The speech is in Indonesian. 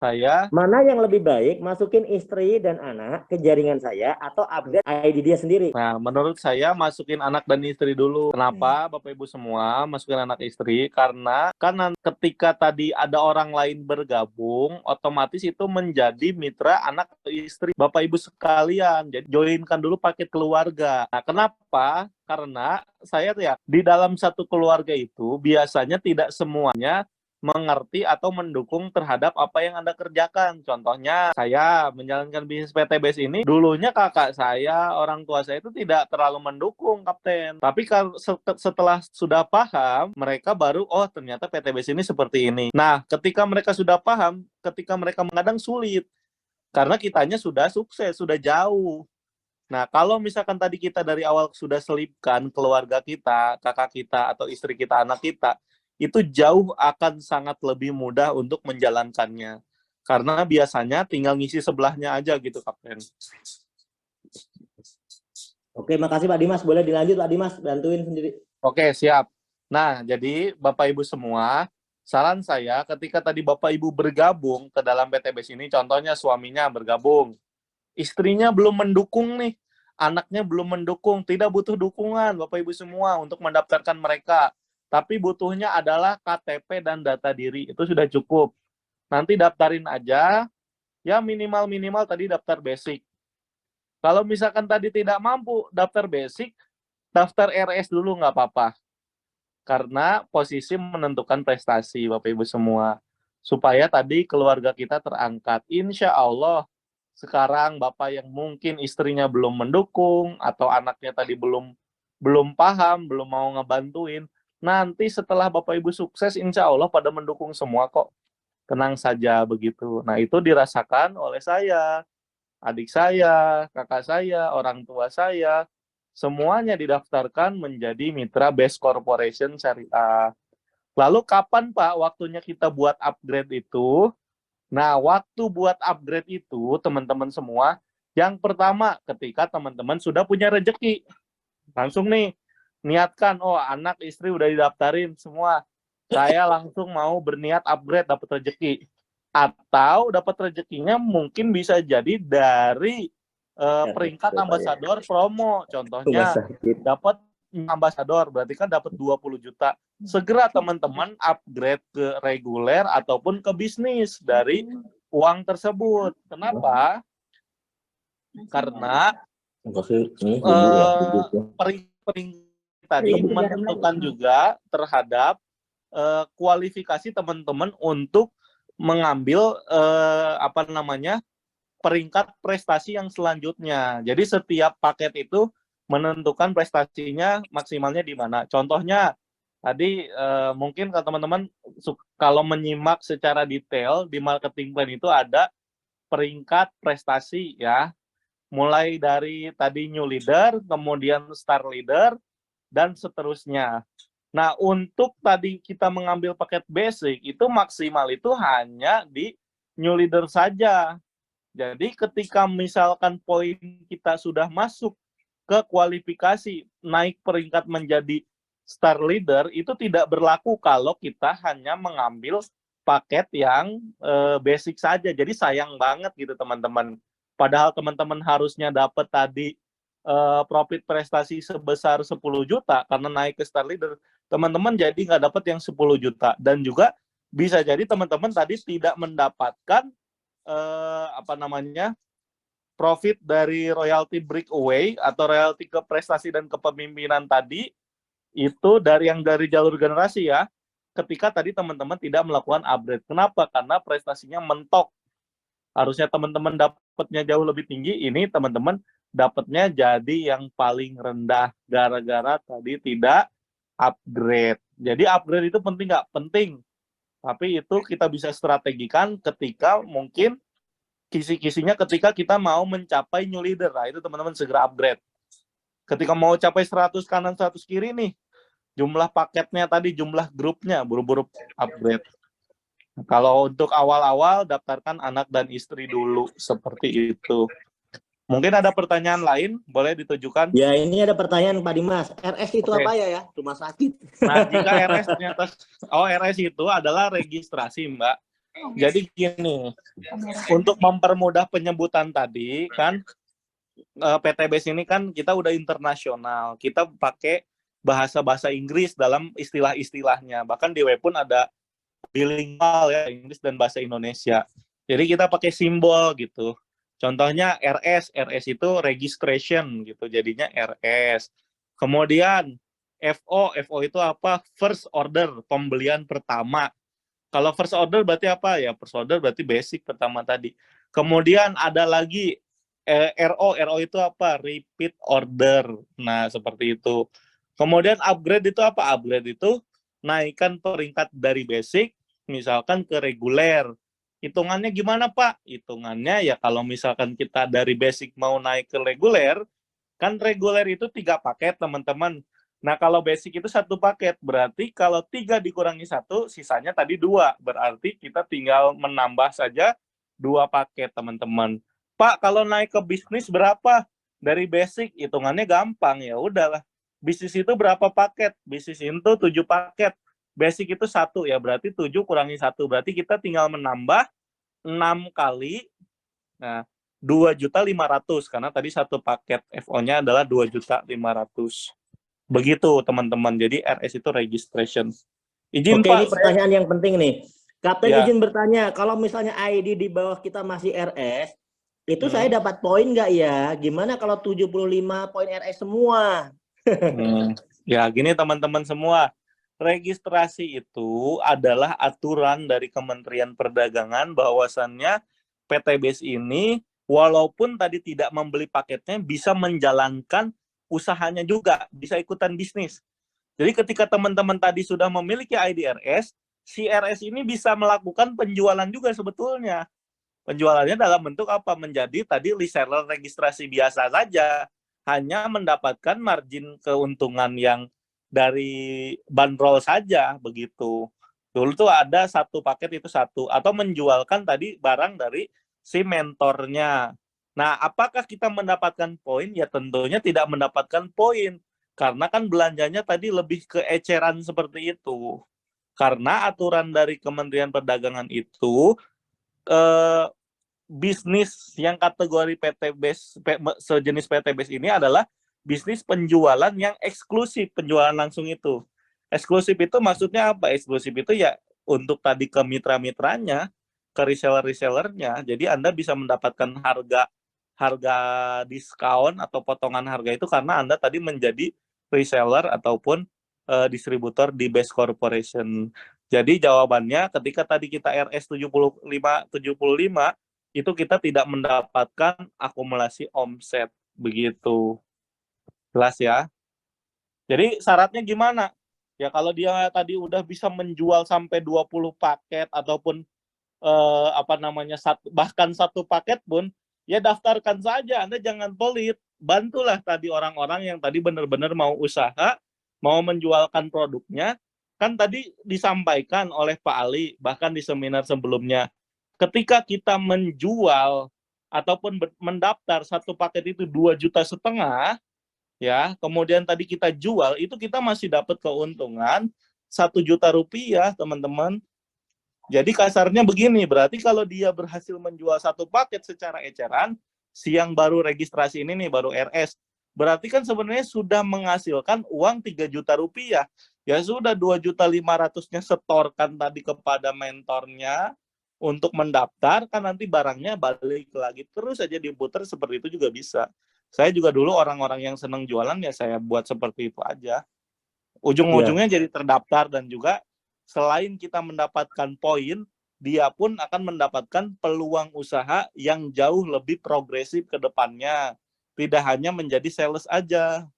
Saya Mana yang lebih baik, masukin istri dan anak ke jaringan saya atau upgrade ID dia sendiri? Nah, menurut saya masukin anak dan istri dulu. Kenapa, Bapak Ibu semua, masukin anak istri? Karena kan ketika tadi ada orang lain bergabung, otomatis itu menjadi mitra anak atau istri Bapak Ibu sekalian. Jadi joinkan dulu paket keluarga. Nah, kenapa? Karena saya ya di dalam satu keluarga itu biasanya tidak semuanya mengerti atau mendukung terhadap apa yang Anda kerjakan. Contohnya, saya menjalankan bisnis PTBS ini, dulunya kakak saya, orang tua saya itu tidak terlalu mendukung, Kapten. Tapi setelah sudah paham, mereka baru, oh ternyata PTBS ini seperti ini. Nah, ketika mereka sudah paham, ketika mereka mengadang sulit, karena kitanya sudah sukses, sudah jauh. Nah, kalau misalkan tadi kita dari awal sudah selipkan keluarga kita, kakak kita, atau istri kita, anak kita, itu jauh akan sangat lebih mudah untuk menjalankannya. Karena biasanya tinggal ngisi sebelahnya aja gitu, Kapten. Oke, makasih Pak Dimas. Boleh dilanjut Pak Dimas, bantuin sendiri. Oke, siap. Nah, jadi Bapak Ibu semua, saran saya ketika tadi Bapak Ibu bergabung ke dalam PTBS ini, contohnya suaminya bergabung, istrinya belum mendukung nih, anaknya belum mendukung, tidak butuh dukungan Bapak Ibu semua untuk mendaftarkan mereka. Tapi butuhnya adalah KTP dan data diri, itu sudah cukup. Nanti daftarin aja, ya minimal-minimal tadi daftar basic. Kalau misalkan tadi tidak mampu daftar basic, daftar RS dulu nggak apa-apa. Karena posisi menentukan prestasi Bapak Ibu semua. Supaya tadi keluarga kita terangkat. Insya Allah, sekarang Bapak yang mungkin istrinya belum mendukung, atau anaknya tadi belum paham, belum mau ngebantuin, nanti setelah Bapak Ibu sukses, insya Allah pada mendukung semua kok. Tenang saja begitu. Nah, itu dirasakan oleh saya, adik saya, kakak saya, orang tua saya, semuanya didaftarkan menjadi mitra Best Corporation Syariah. Lalu kapan Pak waktunya kita buat upgrade itu? Nah, waktu buat upgrade itu, teman-teman semua, yang pertama ketika teman-teman sudah punya rezeki. Langsung nih, niatkan, oh anak istri udah didaftarin semua. Saya langsung mau berniat upgrade, dapat rezeki. Atau dapat rezekinya mungkin bisa jadi dari peringkat ambasador promo. Contohnya, dapat ambasador, berarti kan dapat 20 juta. Segera teman-teman upgrade ke reguler ataupun ke bisnis dari uang tersebut. Kenapa? Karena peringkat tadi menentukan juga terhadap kualifikasi teman-teman untuk mengambil peringkat prestasi yang selanjutnya. Jadi setiap paket itu menentukan prestasinya maksimalnya di mana. Contohnya tadi mungkin kalau teman-teman kalau menyimak secara detail di marketing plan itu ada peringkat prestasi ya. Mulai dari tadi new leader, kemudian star leader, dan seterusnya. Nah, untuk tadi kita mengambil paket basic, itu maksimal itu hanya di new leader saja. Jadi ketika misalkan poin kita sudah masuk ke kualifikasi, naik peringkat menjadi star leader, itu tidak berlaku kalau kita hanya mengambil paket yang basic saja. Jadi sayang banget gitu teman-teman. Padahal teman-teman harusnya dapat tadi profit prestasi sebesar 10 juta karena naik ke star leader, teman-teman jadi nggak dapat yang 10 juta. Dan juga bisa jadi teman-teman tadi tidak mendapatkan profit dari royalty breakaway atau royalty ke prestasi dan kepemimpinan tadi, itu dari jalur generasi ya, ketika tadi teman-teman tidak melakukan upgrade. Kenapa? Karena prestasinya mentok. Harusnya teman-teman dapatnya jauh lebih tinggi, ini teman-teman dapatnya jadi yang paling rendah gara-gara tadi tidak upgrade. Jadi upgrade itu penting nggak? Penting. Tapi itu kita bisa strategikan ketika mungkin kisi-kisinya ketika kita mau mencapai new leader. Nah, itu teman-teman segera upgrade. Ketika mau capai 100 kanan 100 kiri nih, jumlah paketnya tadi, jumlah grupnya, buru-buru upgrade. Kalau untuk awal-awal, daftarkan anak dan istri dulu, seperti itu. Mungkin ada pertanyaan lain, boleh ditujukan? Ya, ini ada pertanyaan Pak Dimas. RS itu apa ya? Rumah sakit. Nah, jika RS ternyata, RS itu adalah registrasi, Mbak. Jadi gini, untuk mempermudah penyebutan tadi kan, PTBS ini kan kita udah internasional, kita pakai bahasa-bahasa Inggris dalam istilah-istilahnya, bahkan di web pun ada bilingual ya, Inggris dan bahasa Indonesia. Jadi kita pakai simbol gitu. Contohnya RS itu registration gitu, jadinya RS. Kemudian FO itu apa? First order, pembelian pertama. Kalau first order berarti apa ya? First order berarti basic pertama tadi. Kemudian ada lagi RO itu apa? Repeat order. Nah, seperti itu. Kemudian upgrade itu apa? Upgrade itu naikkan peringkat dari basic misalkan ke reguler. Hitungannya gimana, Pak? Hitungannya ya kalau misalkan kita dari basic mau naik ke reguler, kan reguler itu 3 paket, teman-teman. Nah, kalau basic itu 1 paket, berarti kalau 3 dikurangi 1, sisanya tadi 2. Berarti kita tinggal menambah saja 2 paket, teman-teman. Pak, kalau naik ke bisnis berapa? Dari basic, hitungannya gampang. Ya udahlah. Bisnis itu berapa paket? Bisnis itu 7 paket. Basic itu 1, ya berarti 7 kurangi 1. Berarti kita tinggal menambah 6 kali. Nah, 2.500.000 karena tadi 1 paket FO-nya adalah 2.500.000. Begitu teman-teman. Jadi RS itu registration. Izin Oke, Pak, ini pertanyaan yang penting nih. Kapten ya. izin bertanya, kalau misalnya ID di bawah kita masih RS, itu saya Hmm. dapat poin nggak ya? Gimana kalau 75 poin RS semua? Ya gini teman-teman semua. Registrasi itu adalah aturan dari Kementerian Perdagangan bahwasannya PTBS ini walaupun tadi tidak membeli paketnya bisa menjalankan usahanya juga, bisa ikutan bisnis. Jadi ketika teman-teman tadi sudah memiliki ID RS, si RS ini bisa melakukan penjualan juga sebetulnya. Penjualannya dalam bentuk apa? Menjadi tadi reseller registrasi biasa saja. Hanya mendapatkan margin keuntungan yang dari bandrol saja, begitu. Dulu tuh ada 1 paket itu 1. Atau menjualkan tadi barang dari si mentornya. Nah, apakah kita mendapatkan poin? Ya tentunya tidak mendapatkan poin. Karena kan belanjanya tadi lebih ke eceran seperti itu. Karena aturan dari Kementerian Perdagangan itu eh, bisnis yang kategori PTBS sejenis PTBS ini adalah bisnis penjualan yang eksklusif, penjualan langsung itu. Eksklusif itu maksudnya apa? Eksklusif itu ya untuk tadi ke mitra-mitranya, ke reseller-resellernya. Jadi Anda bisa mendapatkan harga harga diskon atau potongan harga itu karena Anda tadi menjadi reseller ataupun distributor di Best Corporation. Jadi jawabannya ketika tadi kita RS 75 itu kita tidak mendapatkan akumulasi omset, begitu. Jelas ya? Jadi syaratnya gimana? Ya kalau dia tadi udah bisa menjual sampai 20 paket ataupun bahkan 1 paket pun ya daftarkan saja. Anda jangan pelit. Bantulah tadi orang-orang yang tadi benar-benar mau usaha, mau menjualkan produknya. Kan tadi disampaikan oleh Pak Ali bahkan di seminar sebelumnya, ketika kita menjual ataupun mendaftar 1 paket itu 2,5 juta, ya, kemudian tadi kita jual, itu kita masih dapat keuntungan 1 juta rupiah, teman-teman. Jadi kasarnya begini, berarti kalau dia berhasil menjual 1 paket secara eceran, si yang baru registrasi ini nih, baru RS, berarti kan sebenarnya sudah menghasilkan uang 3 juta rupiah. Ya sudah 2.500.000-nya setorkan tadi kepada mentornya untuk mendaftar, kan nanti barangnya balik lagi. Terus saja diputar seperti itu juga bisa. Saya juga dulu orang-orang yang senang jualan ya saya buat seperti itu aja. Ujung-ujungnya jadi terdaftar dan juga selain kita mendapatkan poin, dia pun akan mendapatkan peluang usaha yang jauh lebih progresif ke depannya. Tidak hanya menjadi sales aja.